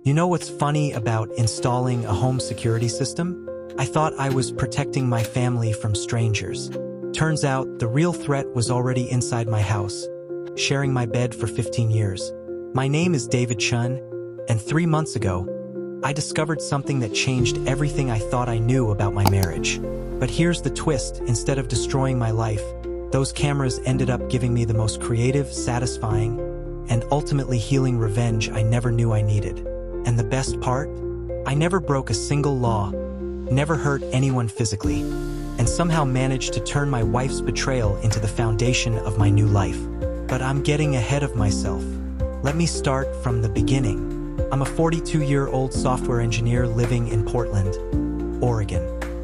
You know what's funny about installing a home security system? I thought I was protecting my family from strangers. Turns out the real threat was already inside my house, sharing my bed for 15 years. My name is David Chun, and 3 months ago, I discovered something that changed everything I thought I knew about my marriage. But here's the twist: instead of destroying my life, those cameras ended up giving me the most creative, satisfying, and ultimately healing revenge I never knew I needed. And the best part? I never broke a single law, never hurt anyone physically, and somehow managed to turn my wife's betrayal into the foundation of my new life. But I'm getting ahead of myself. Let me start from the beginning. I'm a 42-year-old software engineer living in Portland, Oregon.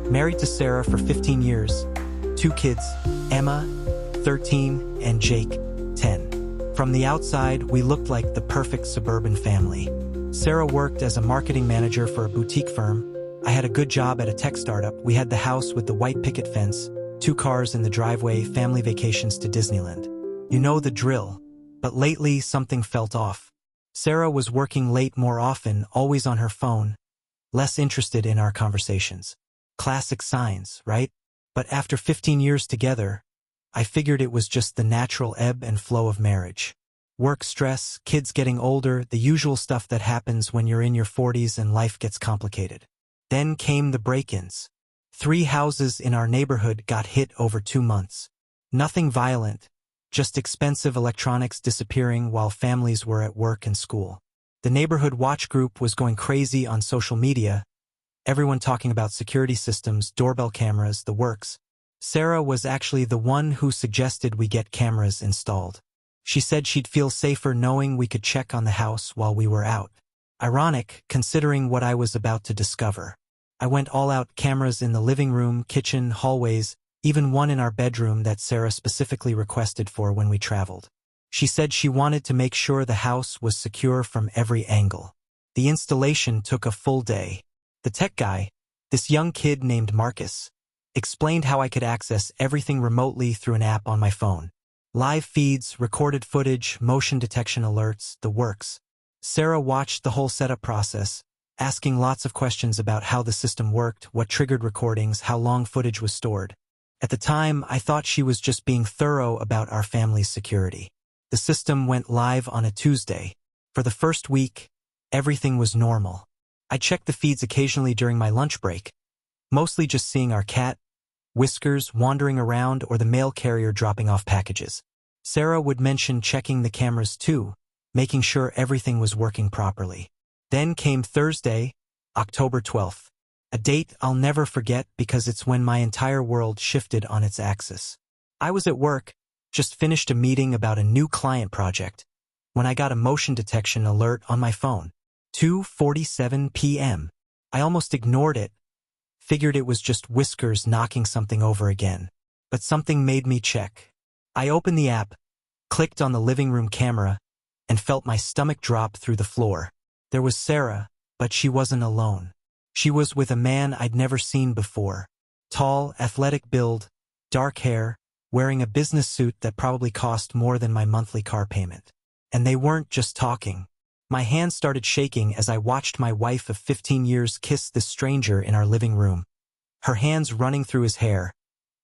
Married to Sarah for 15 years. 2 kids, Emma, 13, and Jake, 10. From the outside, we looked like the perfect suburban family. Sarah worked as a marketing manager for a boutique firm. I had a good job at a tech startup. We had the house with the white picket fence, 2 cars in the driveway, family vacations to Disneyland. You know the drill. But lately, something felt off. Sarah was working late more often, always on her phone, less interested in our conversations. Classic signs, right? But after 15 years together, I figured it was just the natural ebb and flow of marriage. Work stress, kids getting older, the usual stuff that happens when you're in your 40s and life gets complicated. Then came the break-ins. 3 houses in our neighborhood got hit over 2 months. Nothing violent, just expensive electronics disappearing while families were at work and school. The neighborhood watch group was going crazy on social media, everyone talking about security systems, doorbell cameras, the works. Sarah was actually the one who suggested we get cameras installed. She said she'd feel safer knowing we could check on the house while we were out. Ironic, considering what I was about to discover. I went all out: cameras in the living room, kitchen, hallways, even one in our bedroom that Sarah specifically requested for when we traveled. She said she wanted to make sure the house was secure from every angle. The installation took a full day. The tech guy, this young kid named Marcus, explained how I could access everything remotely through an app on my phone. Live feeds, recorded footage, motion detection alerts, the works. Sarah watched the whole setup process, asking lots of questions about how the system worked, what triggered recordings, how long footage was stored. At the time, I thought she was just being thorough about our family's security. The system went live on a Tuesday. For the first week, everything was normal. I checked the feeds occasionally during my lunch break, mostly just seeing our cat, Whiskers, wandering around, or the mail carrier dropping off packages. Sarah would mention checking the cameras too, making sure everything was working properly. Then came Thursday, October 12th. A date I'll never forget because it's when my entire world shifted on its axis. I was at work, just finished a meeting about a new client project, when I got a motion detection alert on my phone. 2:47 p.m. I almost ignored it, figured it was just Whiskers knocking something over again. But something made me check. I opened the app, clicked on the living room camera, and felt my stomach drop through the floor. There was Sarah, but she wasn't alone. She was with a man I'd never seen before. Tall, athletic build, dark hair, wearing a business suit that probably cost more than my monthly car payment. And they weren't just talking. My hands started shaking as I watched my wife of 15 years kiss this stranger in our living room. Her hands running through his hair,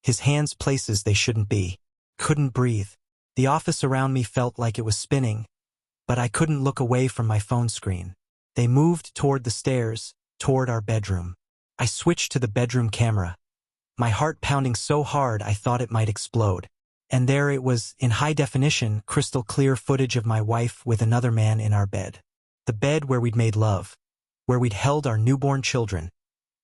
his hands places they shouldn't be. Couldn't breathe. The office around me felt like it was spinning, but I couldn't look away from my phone screen. They moved toward the stairs, toward our bedroom. I switched to the bedroom camera, my heart pounding so hard I thought it might explode. And there it was, in high definition, crystal clear footage of my wife with another man in our bed. The bed where we'd made love, where we'd held our newborn children,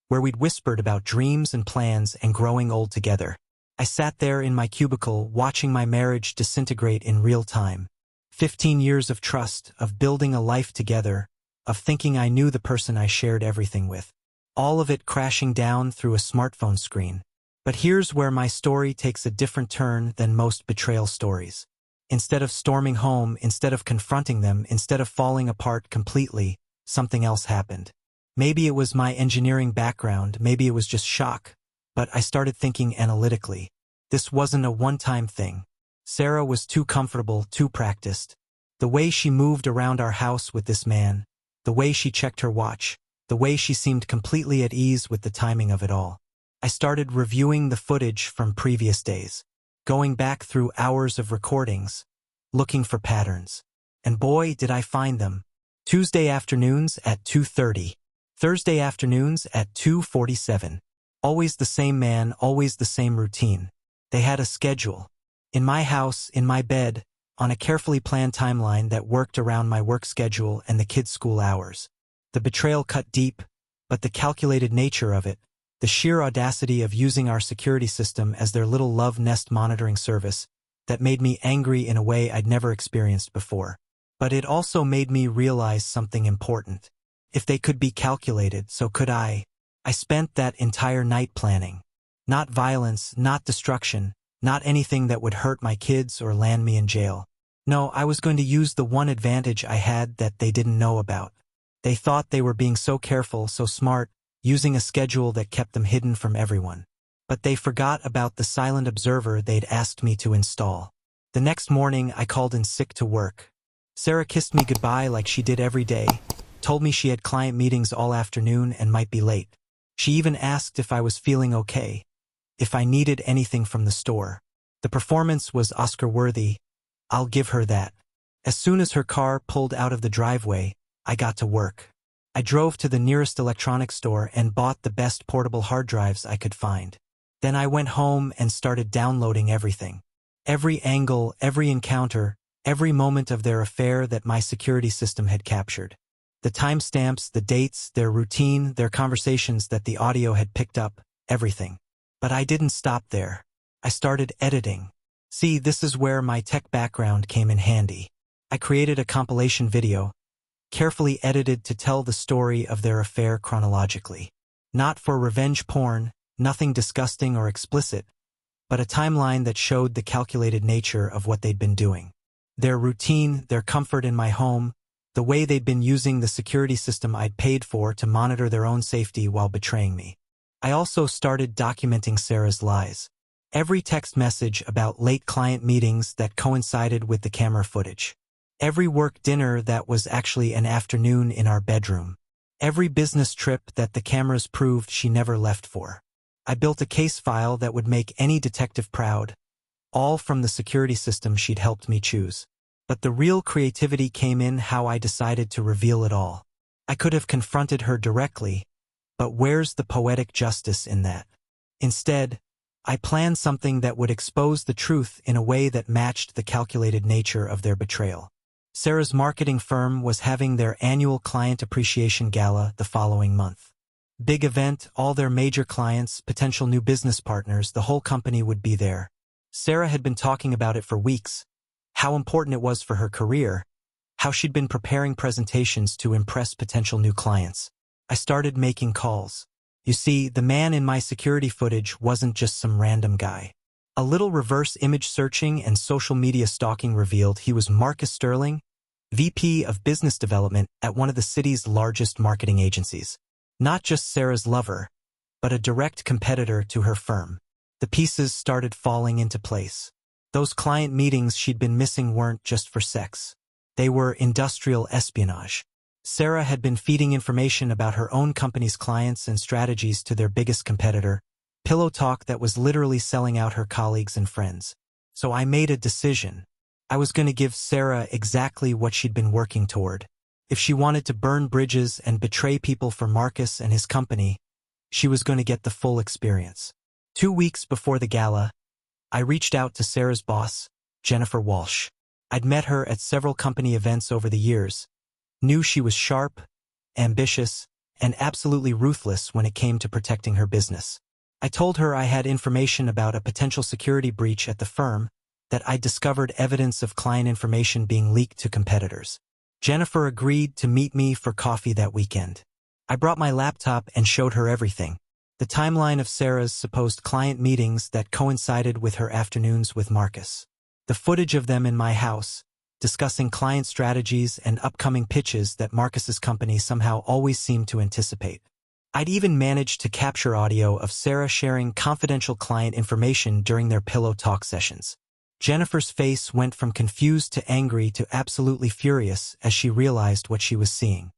where we'd whispered about dreams and plans and growing old together. I sat there in my cubicle, watching my marriage disintegrate in real time. 15 years of trust, of building a life together, of thinking I knew the person I shared everything with. All of it crashing down through a smartphone screen. But here's where my story takes a different turn than most betrayal stories. Instead of storming home, instead of confronting them, instead of falling apart completely, something else happened. Maybe it was my engineering background, maybe it was just shock, but I started thinking analytically. This wasn't a one-time thing. Sarah was too comfortable, too practiced. The way she moved around our house with this man, the way she checked her watch, the way she seemed completely at ease with the timing of it all. I started reviewing the footage from previous days, going back through hours of recordings, looking for patterns. And boy, did I find them. Tuesday afternoons at 2:30. Thursday afternoons at 2:47. Always the same man, always the same routine. They had a schedule. In my house, in my bed, on a carefully planned timeline that worked around my work schedule and the kids' school hours. The betrayal cut deep, but the calculated nature of it, the sheer audacity of using our security system as their little love nest monitoring service, that made me angry in a way I'd never experienced before. But it also made me realize something important. If they could be calculated, so could I. I spent that entire night planning. Not violence, not destruction, not anything that would hurt my kids or land me in jail. No, I was going to use the one advantage I had that they didn't know about. They thought they were being so careful, so smart, using a schedule that kept them hidden from everyone. But they forgot about the silent observer they'd asked me to install. The next morning, I called in sick to work. Sarah kissed me goodbye like she did every day, told me she had client meetings all afternoon and might be late. She even asked if I was feeling okay, if I needed anything from the store. The performance was Oscar-worthy. I'll give her that. As soon as her car pulled out of the driveway, I got to work. I drove to the nearest electronics store and bought the best portable hard drives I could find. Then I went home and started downloading everything. Every angle, every encounter, every moment of their affair that my security system had captured. The timestamps, the dates, their routine, their conversations that the audio had picked up, everything. But I didn't stop there. I started editing. See, this is where my tech background came in handy. I created a compilation video, carefully edited to tell the story of their affair chronologically. Not for revenge porn, nothing disgusting or explicit, but a timeline that showed the calculated nature of what they'd been doing. Their routine, their comfort in my home, the way they'd been using the security system I'd paid for to monitor their own safety while betraying me. I also started documenting Sarah's lies. Every text message about late client meetings that coincided with the camera footage. Every work dinner that was actually an afternoon in our bedroom. Every business trip that the cameras proved she never left for. I built a case file that would make any detective proud, all from the security system she'd helped me choose. But the real creativity came in how I decided to reveal it all. I could have confronted her directly, but where's the poetic justice in that? Instead, I planned something that would expose the truth in a way that matched the calculated nature of their betrayal. Sarah's marketing firm was having their annual client appreciation gala the following month. Big event, all their major clients, potential new business partners, the whole company would be there. Sarah had been talking about it for weeks, how important it was for her career, how she'd been preparing presentations to impress potential new clients. I started making calls. You see, the man in my security footage wasn't just some random guy. A little reverse image searching and social media stalking revealed he was Marcus Sterling, VP of Business Development at one of the city's largest marketing agencies. Not just Sarah's lover, but a direct competitor to her firm. The pieces started falling into place. Those client meetings she'd been missing weren't just for sex. They were industrial espionage. Sarah had been feeding information about her own company's clients and strategies to their biggest competitor, Pillow Talk, that was literally selling out her colleagues and friends. So I made a decision. I was going to give Sarah exactly what she'd been working toward. If she wanted to burn bridges and betray people for Marcus and his company, she was going to get the full experience. 2 weeks before the gala, I reached out to Sarah's boss, Jennifer Walsh. I'd met her at several company events over the years, knew she was sharp, ambitious, and absolutely ruthless when it came to protecting her business. I told her I had information about a potential security breach at the firm, that I'd discovered evidence of client information being leaked to competitors. Jennifer agreed to meet me for coffee that weekend. I brought my laptop and showed her everything. The timeline of Sarah's supposed client meetings that coincided with her afternoons with Marcus. The footage of them in my house, discussing client strategies and upcoming pitches that Marcus's company somehow always seemed to anticipate. I'd even managed to capture audio of Sarah sharing confidential client information during their Pillow Talk sessions. Jennifer's face went from confused to angry to absolutely furious as she realized what she was seeing.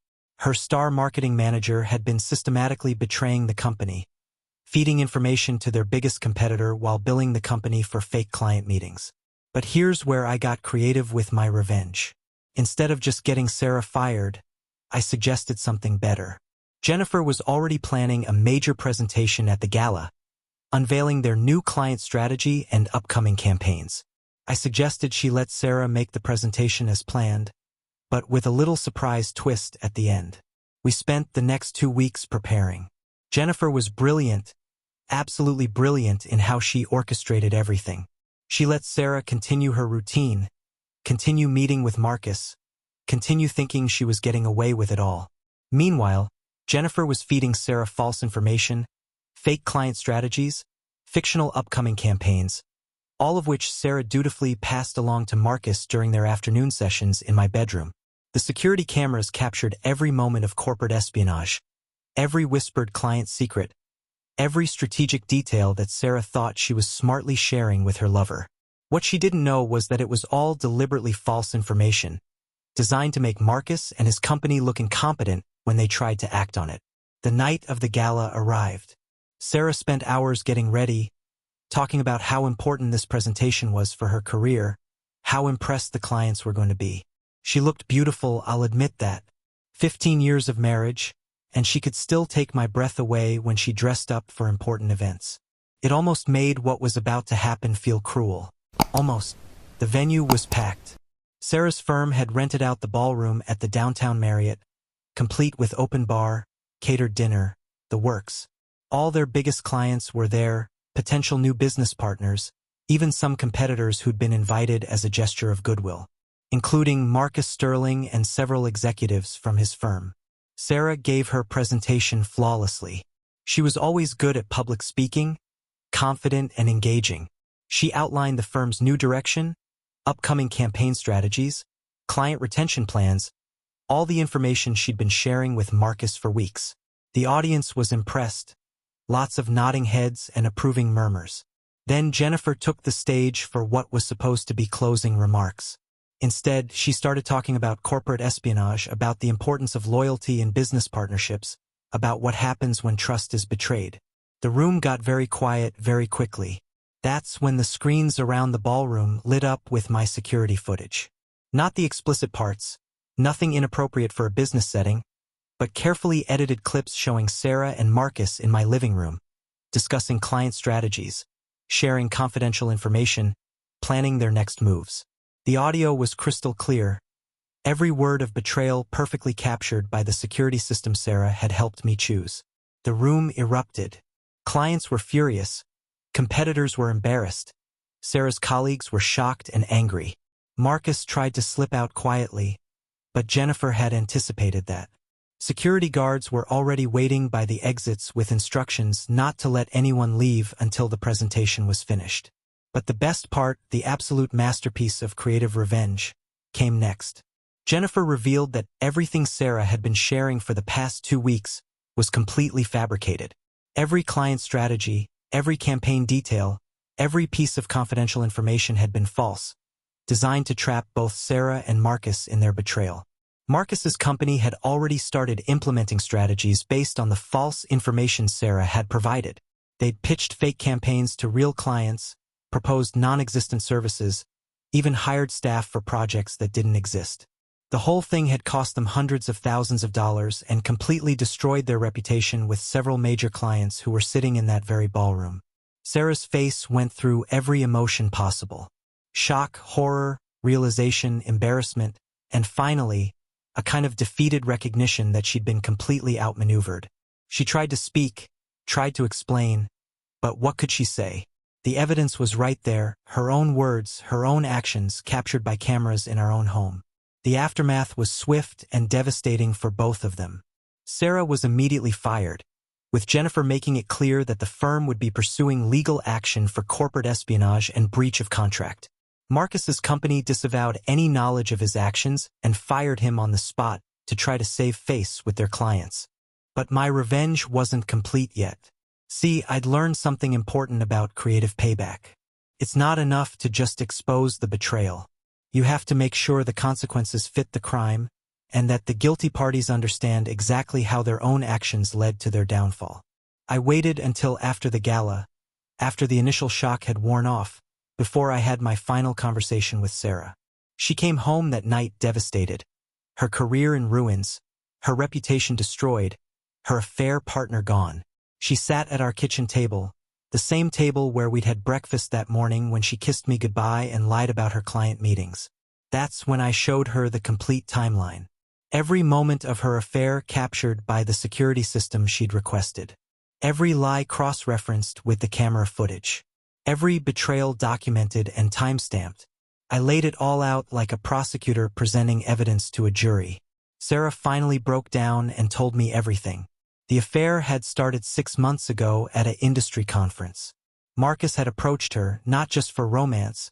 Her star marketing manager had been systematically betraying the company, feeding information to their biggest competitor while billing the company for fake client meetings. But here's where I got creative with my revenge. Instead of just getting Sarah fired, I suggested something better. Jennifer was already planning a major presentation at the gala, unveiling their new client strategy and upcoming campaigns. I suggested she let Sarah make the presentation as planned, but with a little surprise twist at the end. We spent the next 2 weeks preparing. Jennifer was brilliant, absolutely brilliant in how she orchestrated everything. She let Sarah continue her routine, continue meeting with Marcus, continue thinking she was getting away with it all. Meanwhile, Jennifer was feeding Sarah false information, fake client strategies, fictional upcoming campaigns, all of which Sarah dutifully passed along to Marcus during their afternoon sessions in my bedroom. The security cameras captured every moment of corporate espionage, every whispered client secret, every strategic detail that Sarah thought she was smartly sharing with her lover. What she didn't know was that it was all deliberately false information, designed to make Marcus and his company look incompetent when they tried to act on it. The night of the gala arrived. Sarah spent hours getting ready, talking about how important this presentation was for her career, how impressed the clients were going to be. She looked beautiful, I'll admit that. 15 years of marriage, and she could still take my breath away when she dressed up for important events. It almost made what was about to happen feel cruel. Almost. The venue was packed. Sarah's firm had rented out the ballroom at the downtown Marriott, complete with open bar, catered dinner, the works. All their biggest clients were there, potential new business partners, even some competitors who'd been invited as a gesture of goodwill, including Marcus Sterling and several executives from his firm. Sarah gave her presentation flawlessly. She was always good at public speaking, confident and engaging. She outlined the firm's new direction, upcoming campaign strategies, client retention plans, all the information she'd been sharing with Marcus for weeks. The audience was impressed, lots of nodding heads and approving murmurs. Then Jennifer took the stage for what was supposed to be closing remarks. Instead, she started talking about corporate espionage, about the importance of loyalty in business partnerships, about what happens when trust is betrayed. The room got very quiet very quickly. That's when the screens around the ballroom lit up with my security footage. Not the explicit parts, nothing inappropriate for a business setting, but carefully edited clips showing Sarah and Marcus in my living room, discussing client strategies, sharing confidential information, planning their next moves. The audio was crystal clear, every word of betrayal perfectly captured by the security system Sarah had helped me choose. The room erupted. Clients were furious. Competitors were embarrassed. Sarah's colleagues were shocked and angry. Marcus tried to slip out quietly, but Jennifer had anticipated that. Security guards were already waiting by the exits with instructions not to let anyone leave until the presentation was finished. But the best part, the absolute masterpiece of creative revenge, came next. Jennifer revealed that everything Sarah had been sharing for the past 2 weeks was completely fabricated. Every client strategy, every campaign detail, every piece of confidential information had been false, designed to trap both Sarah and Marcus in their betrayal. Marcus's company had already started implementing strategies based on the false information Sarah had provided. They'd pitched fake campaigns to real clients, proposed non-existent services, even hired staff for projects that didn't exist. The whole thing had cost them hundreds of thousands of dollars and completely destroyed their reputation with several major clients who were sitting in that very ballroom. Sarah's face went through every emotion possible. Shock, horror, realization, embarrassment, and finally, a kind of defeated recognition that she'd been completely outmaneuvered. She tried to speak, tried to explain, but what could she say? The evidence was right there, her own words, her own actions captured by cameras in our own home. The aftermath was swift and devastating for both of them. Sarah was immediately fired, with Jennifer making it clear that the firm would be pursuing legal action for corporate espionage and breach of contract. Marcus's company disavowed any knowledge of his actions and fired him on the spot to try to save face with their clients. But my revenge wasn't complete yet. See, I'd learned something important about creative payback. It's not enough to just expose the betrayal. You have to make sure the consequences fit the crime, and that the guilty parties understand exactly how their own actions led to their downfall. I waited until after the gala, after the initial shock had worn off, before I had my final conversation with Sarah. She came home that night devastated, her career in ruins, her reputation destroyed, her affair partner gone. She sat at our kitchen table, the same table where we'd had breakfast that morning when she kissed me goodbye and lied about her client meetings. That's when I showed her the complete timeline. Every moment of her affair captured by the security system she'd requested. Every lie cross-referenced with the camera footage. Every betrayal documented and time-stamped. I laid it all out like a prosecutor presenting evidence to a jury. Sarah finally broke down and told me everything. The affair had started 6 months ago at an industry conference. Marcus had approached her not just for romance,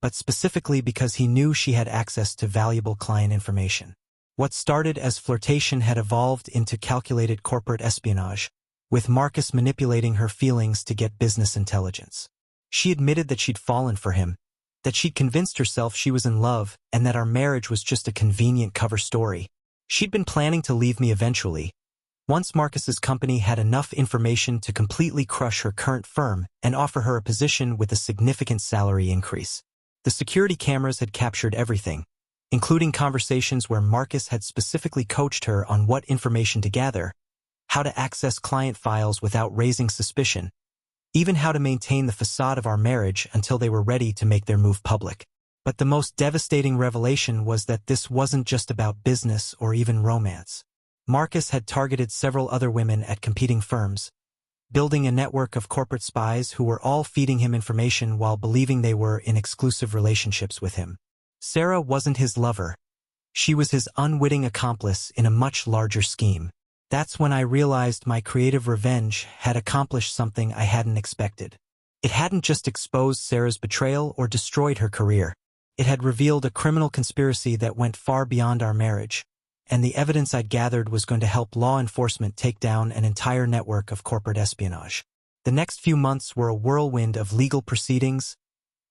but specifically because he knew she had access to valuable client information. What started as flirtation had evolved into calculated corporate espionage, with Marcus manipulating her feelings to get business intelligence. She admitted that she'd fallen for him, that she'd convinced herself she was in love, and that our marriage was just a convenient cover story. She'd been planning to leave me eventually, once Marcus's company had enough information to completely crush her current firm and offer her a position with a significant salary increase. The security cameras had captured everything, including conversations where Marcus had specifically coached her on what information to gather, how to access client files without raising suspicion, even how to maintain the facade of our marriage until they were ready to make their move public. But the most devastating revelation was that this wasn't just about business or even romance. Marcus had targeted several other women at competing firms, building a network of corporate spies who were all feeding him information while believing they were in exclusive relationships with him. Sarah wasn't his lover. She was his unwitting accomplice in a much larger scheme. That's when I realized my creative revenge had accomplished something I hadn't expected. It hadn't just exposed Sarah's betrayal or destroyed her career. It had revealed a criminal conspiracy that went far beyond our marriage, and the evidence I'd gathered was going to help law enforcement take down an entire network of corporate espionage. The next few months were a whirlwind of legal proceedings,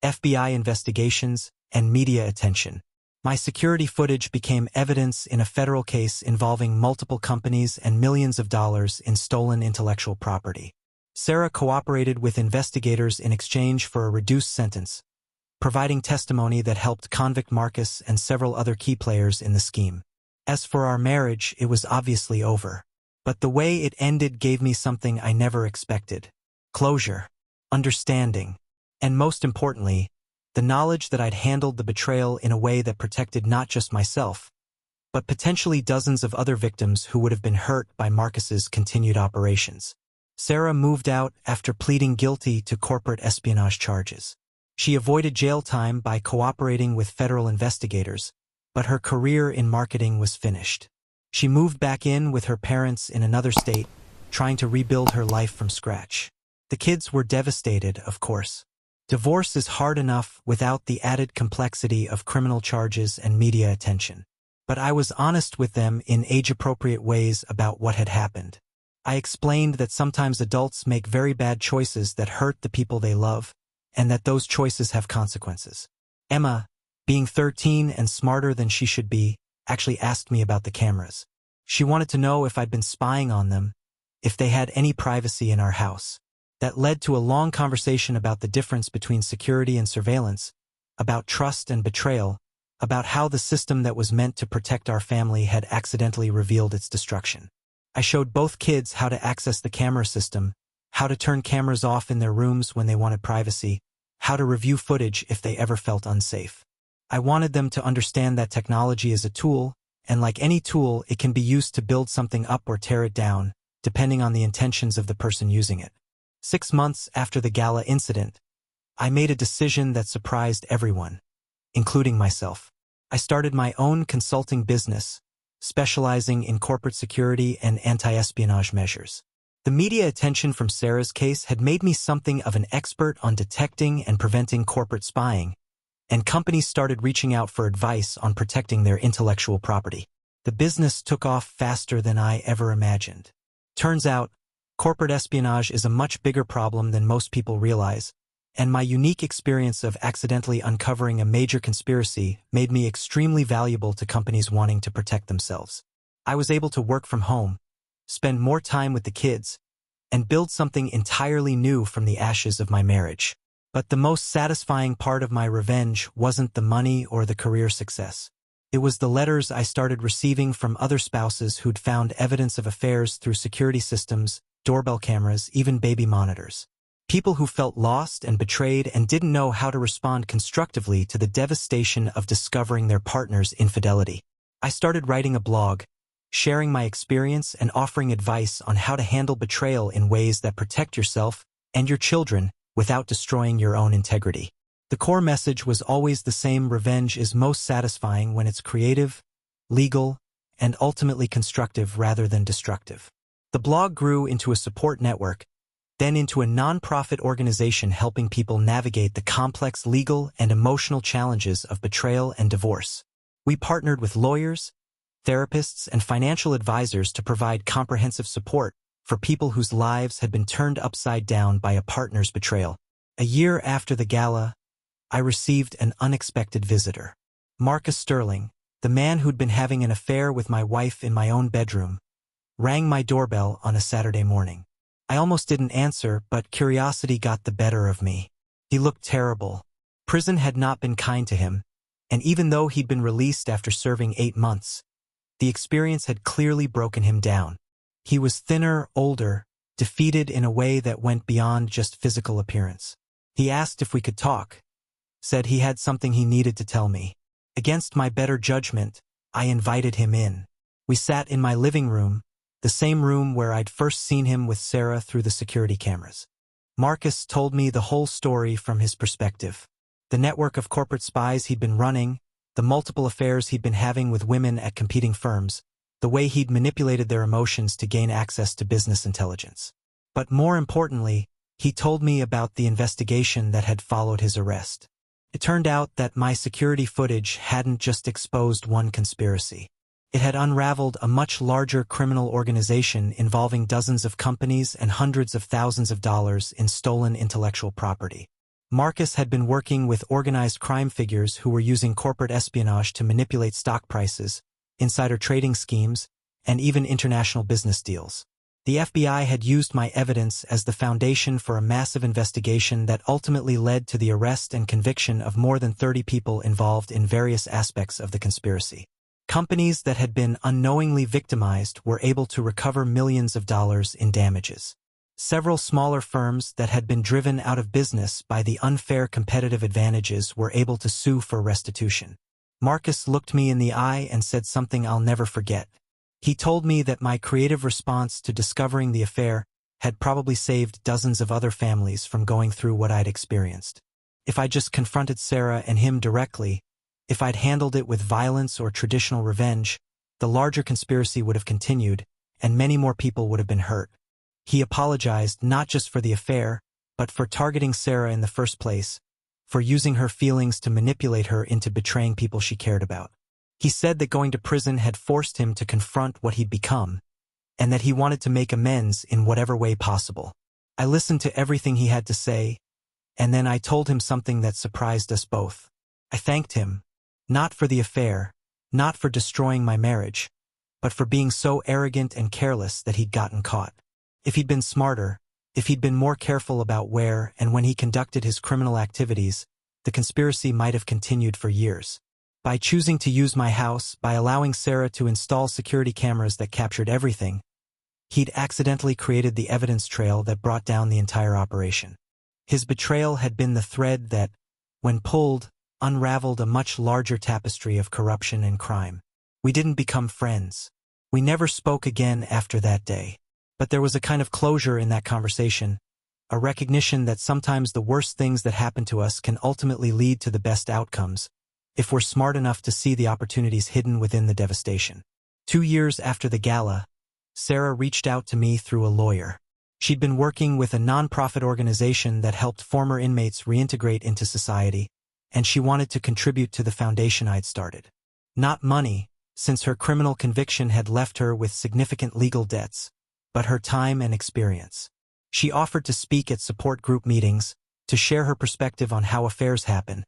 FBI investigations, and media attention. My security footage became evidence in a federal case involving multiple companies and millions of dollars in stolen intellectual property. Sarah cooperated with investigators in exchange for a reduced sentence, providing testimony that helped convict Marcus and several other key players in the scheme. As for our marriage, it was obviously over. But the way it ended gave me something I never expected. Closure, understanding, and most importantly, the knowledge that I'd handled the betrayal in a way that protected not just myself, but potentially dozens of other victims who would have been hurt by Marcus's continued operations. Sarah moved out after pleading guilty to corporate espionage charges. She avoided jail time by cooperating with federal investigators, but her career in marketing was finished. She moved back in with her parents in another state, trying to rebuild her life from scratch. The kids were devastated, of course. Divorce is hard enough without the added complexity of criminal charges and media attention. But I was honest with them in age-appropriate ways about what had happened. I explained that sometimes adults make very bad choices that hurt the people they love, and that those choices have consequences. Emma, being 13 and smarter than she should be, actually asked me about the cameras. She wanted to know if I'd been spying on them, if they had any privacy in our house. That led to a long conversation about the difference between security and surveillance, about trust and betrayal, about how the system that was meant to protect our family had accidentally revealed its destruction. I showed both kids how to access the camera system, how to turn cameras off in their rooms when they wanted privacy, how to review footage if they ever felt unsafe. I wanted them to understand that technology is a tool, and like any tool, it can be used to build something up or tear it down, depending on the intentions of the person using it. 6 months after the gala incident, I made a decision that surprised everyone, including myself. I started my own consulting business, specializing in corporate security and anti-espionage measures. The media attention from Sarah's case had made me something of an expert on detecting and preventing corporate spying, and companies started reaching out for advice on protecting their intellectual property. The business took off faster than I ever imagined. Turns out, corporate espionage is a much bigger problem than most people realize, And my unique experience of accidentally uncovering a major conspiracy made me extremely valuable to companies wanting to protect themselves. I was able to work from home, spend more time with the kids, and build something entirely new from the ashes of my marriage. But the most satisfying part of my revenge wasn't the money or the career success. It was the letters I started receiving from other spouses who'd found evidence of affairs through security systems, doorbell cameras, even baby monitors. People who felt lost and betrayed and didn't know how to respond constructively to the devastation of discovering their partner's infidelity. I started writing a blog, sharing my experience and offering advice on how to handle betrayal in ways that protect yourself and your children without destroying your own integrity. The core message was always the same: revenge is most satisfying when it's creative, legal, and ultimately constructive rather than destructive. The blog grew into a support network, then into a non-profit organization helping people navigate the complex legal and emotional challenges of betrayal and divorce. We partnered with lawyers, therapists, and financial advisors to provide comprehensive support for people whose lives had been turned upside down by a partner's betrayal. A year after the gala, I received an unexpected visitor. Marcus Sterling, the man who'd been having an affair with my wife in my own bedroom, rang my doorbell on a Saturday morning. I almost didn't answer, but curiosity got the better of me. He looked terrible. Prison had not been kind to him, and even though he'd been released after serving 8 months, the experience had clearly broken him down. He was thinner, older, defeated in a way that went beyond just physical appearance. He asked if we could talk, said he had something he needed to tell me. Against my better judgment, I invited him in. We sat in my living room, the same room where I'd first seen him with Sarah through the security cameras. Marcus told me the whole story from his perspective. The network of corporate spies he'd been running, the multiple affairs he'd been having with women at competing firms, the way he'd manipulated their emotions to gain access to business intelligence. But more importantly, he told me about the investigation that had followed his arrest. It turned out that my security footage hadn't just exposed one conspiracy. It had unraveled a much larger criminal organization involving dozens of companies and hundreds of thousands of dollars in stolen intellectual property. Marcus had been working with organized crime figures who were using corporate espionage to manipulate stock prices, insider trading schemes, and even international business deals. The FBI had used my evidence as the foundation for a massive investigation that ultimately led to the arrest and conviction of more than 30 people involved in various aspects of the conspiracy. Companies that had been unknowingly victimized were able to recover millions of dollars in damages. Several smaller firms that had been driven out of business by the unfair competitive advantages were able to sue for restitution. Marcus looked me in the eye and said something I'll never forget. He told me that my creative response to discovering the affair had probably saved dozens of other families from going through what I'd experienced. If I just confronted Sarah and him directly, if I'd handled it with violence or traditional revenge, the larger conspiracy would have continued, and many more people would have been hurt. He apologized not just for the affair, but for targeting Sarah in the first place, for using her feelings to manipulate her into betraying people she cared about. He said that going to prison had forced him to confront what he'd become, and that he wanted to make amends in whatever way possible. I listened to everything he had to say, and then I told him something that surprised us both. I thanked him, not for the affair, not for destroying my marriage, but for being so arrogant and careless that he'd gotten caught. If he'd been smarter, if he'd been more careful about where and when he conducted his criminal activities, the conspiracy might have continued for years. By choosing to use my house, by allowing Sarah to install security cameras that captured everything, he'd accidentally created the evidence trail that brought down the entire operation. His betrayal had been the thread that, when pulled, unraveled a much larger tapestry of corruption and crime. We didn't become friends. We never spoke again after that day. But there was a kind of closure in that conversation, a recognition that sometimes the worst things that happen to us can ultimately lead to the best outcomes, if we're smart enough to see the opportunities hidden within the devastation. 2 years after the gala, Sarah reached out to me through a lawyer. She'd been working with a nonprofit organization that helped former inmates reintegrate into society, and she wanted to contribute to the foundation I'd started. Not money, since her criminal conviction had left her with significant legal debts, but her time and experience. She offered to speak at support group meetings, to share her perspective on how affairs happen,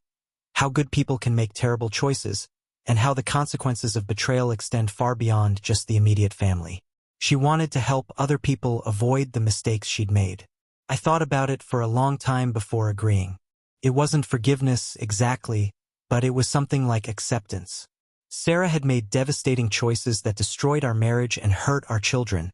how good people can make terrible choices, and how the consequences of betrayal extend far beyond just the immediate family. She wanted to help other people avoid the mistakes she'd made. I thought about it for a long time before agreeing. It wasn't forgiveness exactly, but it was something like acceptance. Sarah had made devastating choices that destroyed our marriage and hurt our children,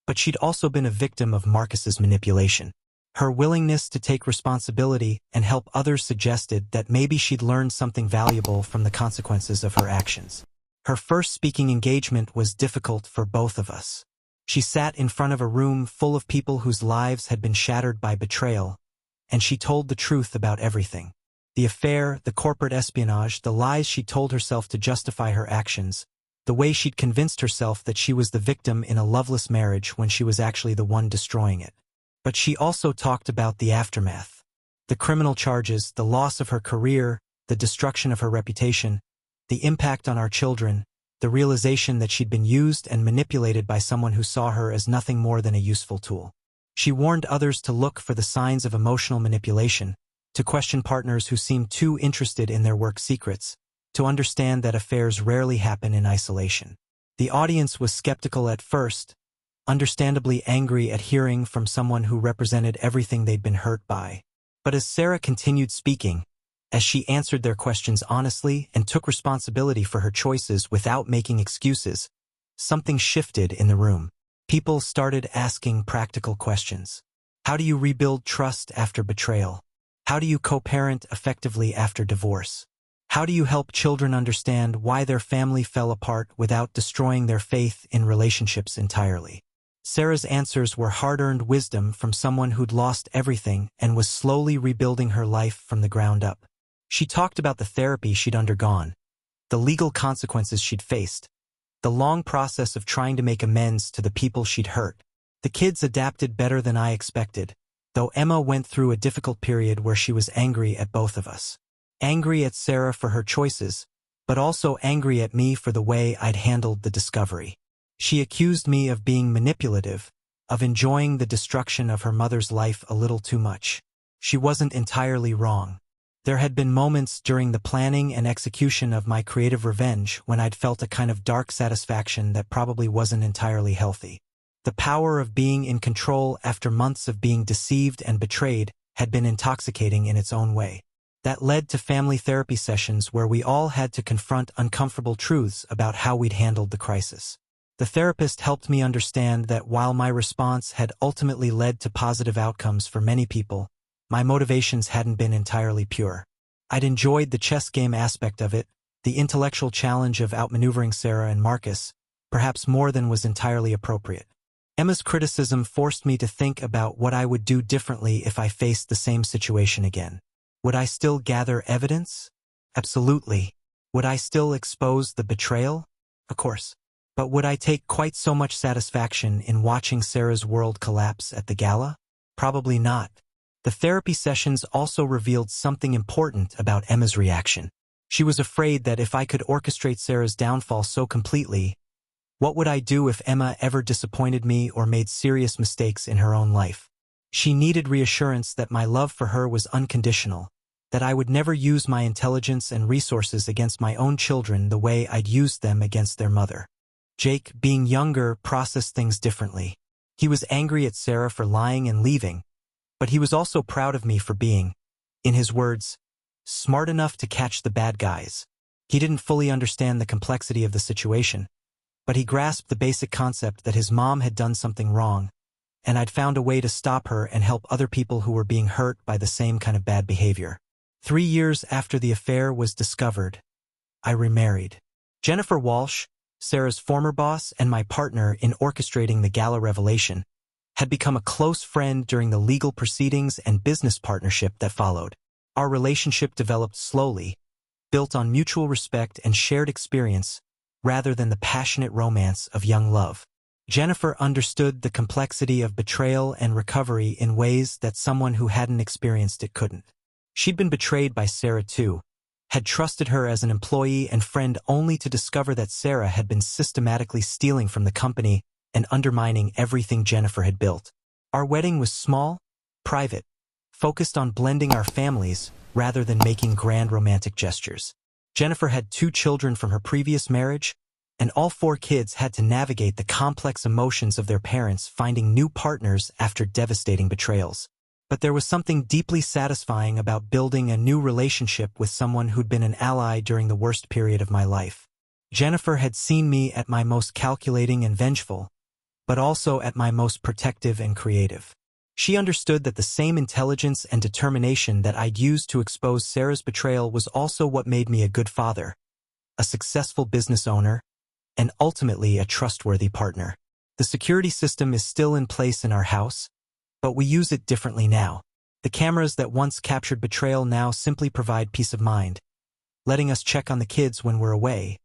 but she'd also been a victim of Marcus's manipulation. Her willingness to take responsibility and help others suggested that maybe she'd learned something valuable from the consequences of her actions. Her first speaking engagement was difficult for both of us. She sat in front of a room full of people whose lives had been shattered by betrayal, and she told the truth about everything. The affair, the corporate espionage, the lies she told herself to justify her actions, the way she'd convinced herself that she was the victim in a loveless marriage when she was actually the one destroying it. But she also talked about the aftermath. The criminal charges, the loss of her career, the destruction of her reputation, the impact on our children, the realization that she'd been used and manipulated by someone who saw her as nothing more than a useful tool. She warned others to look for the signs of emotional manipulation, to question partners who seemed too interested in their work secrets, to understand that affairs rarely happen in isolation. The audience was skeptical at first, understandably angry at hearing from someone who represented everything they'd been hurt by. But as Sarah continued speaking, as she answered their questions honestly and took responsibility for her choices without making excuses, something shifted in the room. People started asking practical questions. How do you rebuild trust after betrayal? How do you co-parent effectively after divorce? How do you help children understand why their family fell apart without destroying their faith in relationships entirely? Sarah's answers were hard-earned wisdom from someone who'd lost everything and was slowly rebuilding her life from the ground up. She talked about the therapy she'd undergone, the legal consequences she'd faced, the long process of trying to make amends to the people she'd hurt. The kids adapted better than I expected, though Emma went through a difficult period where she was angry at both of us. Angry at Sarah for her choices, but also angry at me for the way I'd handled the discovery. She accused me of being manipulative, of enjoying the destruction of her mother's life a little too much. She wasn't entirely wrong. There had been moments during the planning and execution of my creative revenge when I'd felt a kind of dark satisfaction that probably wasn't entirely healthy. The power of being in control after months of being deceived and betrayed had been intoxicating in its own way. That led to family therapy sessions where we all had to confront uncomfortable truths about how we'd handled the crisis. The therapist helped me understand that while my response had ultimately led to positive outcomes for many people, my motivations hadn't been entirely pure. I'd enjoyed the chess game aspect of it, the intellectual challenge of outmaneuvering Sarah and Marcus, perhaps more than was entirely appropriate. Emma's criticism forced me to think about what I would do differently if I faced the same situation again. Would I still gather evidence? Absolutely. Would I still expose the betrayal? Of course. But would I take quite so much satisfaction in watching Sarah's world collapse at the gala? Probably not. The therapy sessions also revealed something important about Emma's reaction. She was afraid that if I could orchestrate Sarah's downfall so completely, what would I do if Emma ever disappointed me or made serious mistakes in her own life? She needed reassurance that my love for her was unconditional, that I would never use my intelligence and resources against my own children the way I'd used them against their mother. Jake, being younger, processed things differently. He was angry at Sarah for lying and leaving, but he was also proud of me for being, in his words, smart enough to catch the bad guys. He didn't fully understand the complexity of the situation, but he grasped the basic concept that his mom had done something wrong, and I'd found a way to stop her and help other people who were being hurt by the same kind of bad behavior. 3 years after the affair was discovered, I remarried. Jennifer Walsh, Sarah's former boss and my partner in orchestrating the gala revelation, had become a close friend during the legal proceedings and business partnership that followed. Our relationship developed slowly, built on mutual respect and shared experience, rather than the passionate romance of young love. Jennifer understood the complexity of betrayal and recovery in ways that someone who hadn't experienced it couldn't. She'd been betrayed by Sarah too, had trusted her as an employee and friend only to discover that Sarah had been systematically stealing from the company and undermining everything Jennifer had built. Our wedding was small, private, focused on blending our families rather than making grand romantic gestures. Jennifer had 2 children from her previous marriage, and all 4 kids had to navigate the complex emotions of their parents finding new partners after devastating betrayals. But there was something deeply satisfying about building a new relationship with someone who'd been an ally during the worst period of my life. Jennifer had seen me at my most calculating and vengeful, but also at my most protective and creative. She understood that the same intelligence and determination that I'd used to expose Sarah's betrayal was also what made me a good father, a successful business owner, and ultimately a trustworthy partner. The security system is still in place in our house, but we use it differently now. The cameras that once captured betrayal now simply provide peace of mind, letting us check on the kids when we're away,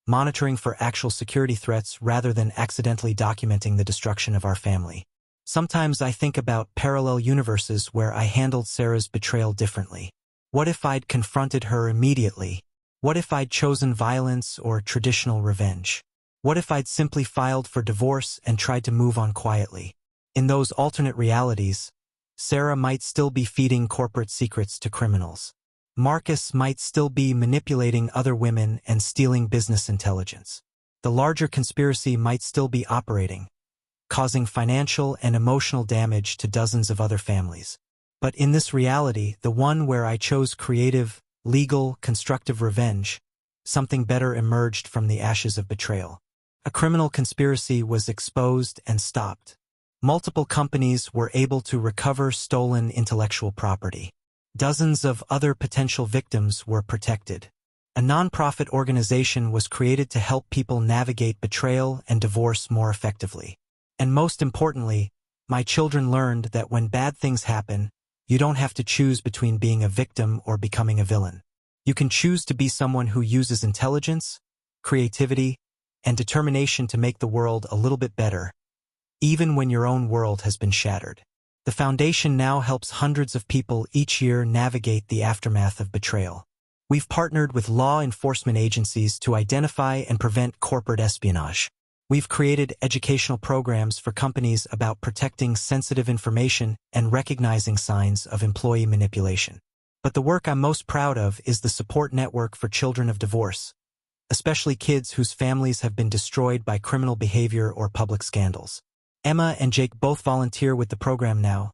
monitoring for actual security threats rather than accidentally documenting the destruction of our family. Sometimes I think about parallel universes where I handled Sarah's betrayal differently. What if I'd confronted her immediately? What if I'd chosen violence or traditional revenge? What if I'd simply filed for divorce and tried to move on quietly? In those alternate realities, Sarah might still be feeding corporate secrets to criminals. Marcus might still be manipulating other women and stealing business intelligence. The larger conspiracy might still be operating, causing financial and emotional damage to dozens of other families. But in this reality, the one where I chose creative, legal, constructive revenge, something better emerged from the ashes of betrayal. A criminal conspiracy was exposed and stopped. Multiple companies were able to recover stolen intellectual property. Dozens of other potential victims were protected. A nonprofit organization was created to help people navigate betrayal and divorce more effectively. And most importantly, my children learned that when bad things happen, you don't have to choose between being a victim or becoming a villain. You can choose to be someone who uses intelligence, creativity, and determination to make the world a little bit better, even when your own world has been shattered. The foundation now helps hundreds of people each year navigate the aftermath of betrayal. We've partnered with law enforcement agencies to identify and prevent corporate espionage. We've created educational programs for companies about protecting sensitive information and recognizing signs of employee manipulation. But the work I'm most proud of is the support network for children of divorce, especially kids whose families have been destroyed by criminal behavior or public scandals. Emma and Jake both volunteer with the program now,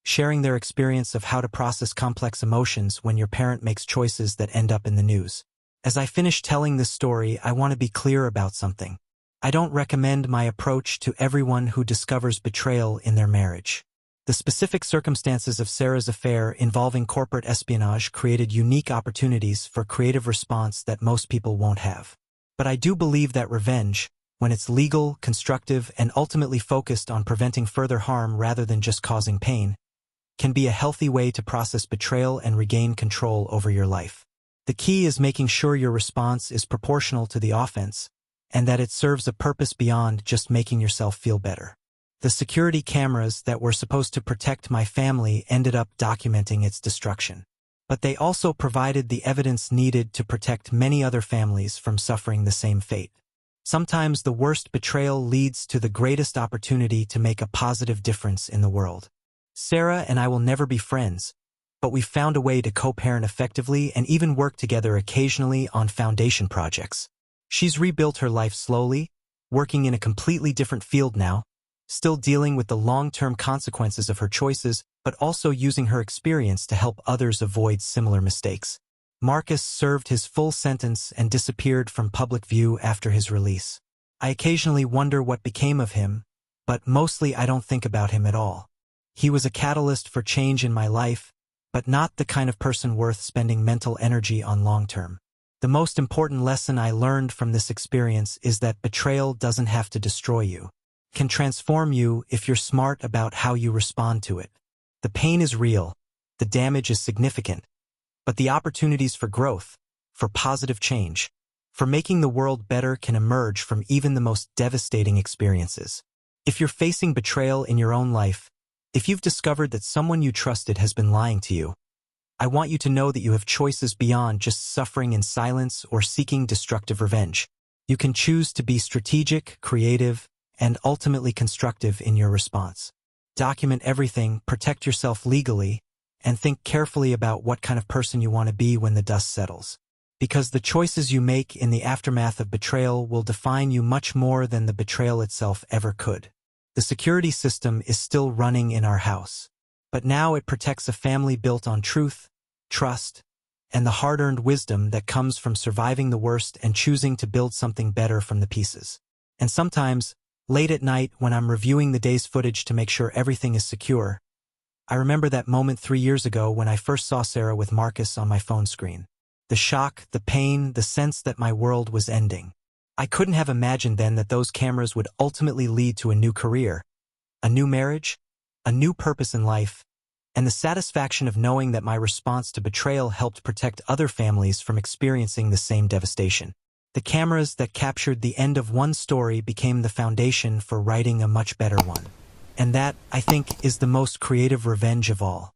sharing their experience of how to process complex emotions when your parent makes choices that end up in the news. As I finish telling this story, I want to be clear about something. I don't recommend my approach to everyone who discovers betrayal in their marriage. The specific circumstances of Sarah's affair involving corporate espionage created unique opportunities for creative response that most people won't have. But I do believe that revenge, when it's legal, constructive, and ultimately focused on preventing further harm rather than just causing pain, can be a healthy way to process betrayal and regain control over your life. The key is making sure your response is proportional to the offense, and that it serves a purpose beyond just making yourself feel better. The security cameras that were supposed to protect my family ended up documenting its destruction. But they also provided the evidence needed to protect many other families from suffering the same fate. Sometimes the worst betrayal leads to the greatest opportunity to make a positive difference in the world. Sarah and I will never be friends, but we've found a way to co-parent effectively and even work together occasionally on foundation projects. She's rebuilt her life slowly, working in a completely different field now, still dealing with the long-term consequences of her choices, but also using her experience to help others avoid similar mistakes. Marcus served his full sentence and disappeared from public view after his release. I occasionally wonder what became of him, but mostly I don't think about him at all. He was a catalyst for change in my life, but not the kind of person worth spending mental energy on long-term. The most important lesson I learned from this experience is that betrayal doesn't have to destroy you. It can transform you if you're smart about how you respond to it. The pain is real, the damage is significant, but the opportunities for growth, for positive change, for making the world better can emerge from even the most devastating experiences. If you're facing betrayal in your own life, if you've discovered that someone you trusted has been lying to you, I want you to know that you have choices beyond just suffering in silence or seeking destructive revenge. You can choose to be strategic, creative, and ultimately constructive in your response. Document everything, protect yourself legally, and think carefully about what kind of person you want to be when the dust settles. Because the choices you make in the aftermath of betrayal will define you much more than the betrayal itself ever could. The security system is still running in our house, but now it protects a family built on truth, trust, and the hard-earned wisdom that comes from surviving the worst and choosing to build something better from the pieces. And sometimes, late at night when I'm reviewing the day's footage to make sure everything is secure, I remember that moment 3 years ago when I first saw Sarah with Marcus on my phone screen. The shock, the pain, the sense that my world was ending. I couldn't have imagined then that those cameras would ultimately lead to a new career, a new marriage, a new purpose in life, and the satisfaction of knowing that my response to betrayal helped protect other families from experiencing the same devastation. The cameras that captured the end of one story became the foundation for writing a much better one. And that, I think, is the most creative revenge of all.